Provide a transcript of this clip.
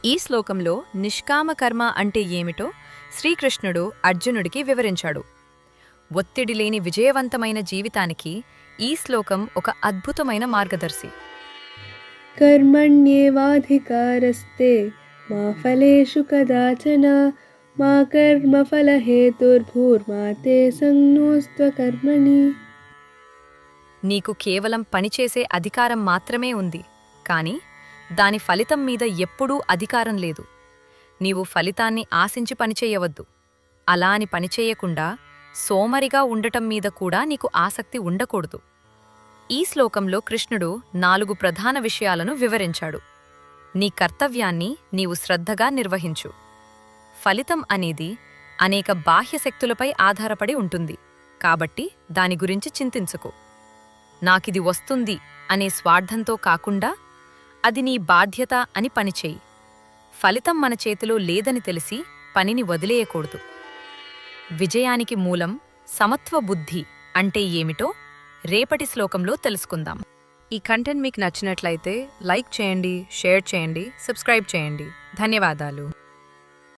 ఈ శ్లోకంలో నిష్కామ కర్మ అంటే ఏమిటో శ్రీకృష్ణుడు అర్జునుడికి వివరించాడు. ఒత్తిడి లేని విజయవంతమైన జీవితానికి ఈ శ్లోకం ఒక అద్భుతమైన మార్గదర్శి. కర్మణ్యేవాధికారస్తే మా ఫలేషు కదాచన మా కర్మఫలహేతుర్భూర్మా తే సంజ్ఞోస్త్వకర్మణి. నీకు కేవలం పనిచేసే అధికారం మాత్రమే ఉంది, కాని దాని ఫలితం మీద ఎప్పుడూ అధికారం లేదు. నీవు ఫలితాన్ని ఆశించి పనిచేయవద్దు. అలా అని పనిచేయకుండా సోమరిగా ఉండటం మీద కూడా నీకు ఆసక్తి ఉండకూడదు. ఈ శ్లోకంలో కృష్ణుడు 4 ప్రధాన విషయాలను వివరించాడు. నీ కర్తవ్యాన్ని నీవు శ్రద్ధగా నిర్వహించు. ఫలితం అనేది అనేక బాహ్య శక్తులపై ఆధారపడి ఉంటుంది, కాబట్టి దాని గురించి చింతించుకో. నాకిది వస్తుంది అనే స్వార్థంతో కాకుండా అది నీ బాధ్యత అని పనిచేయి. ఫలితం మన చేతిలో లేదని తెలిసి పనిని వదిలేయకూడదు. విజయానికి మూలం సమత్వ బుద్ధి అంటే ఏమిటో రేపటి శ్లోకంలో తెలుసుకుందాం. ఈ కంటెంట్ మీకు నచ్చినట్లయితే లైక్ చేయండి, షేర్ చేయండి, సబ్స్క్రైబ్ చేయండి. ధన్యవాదాలు.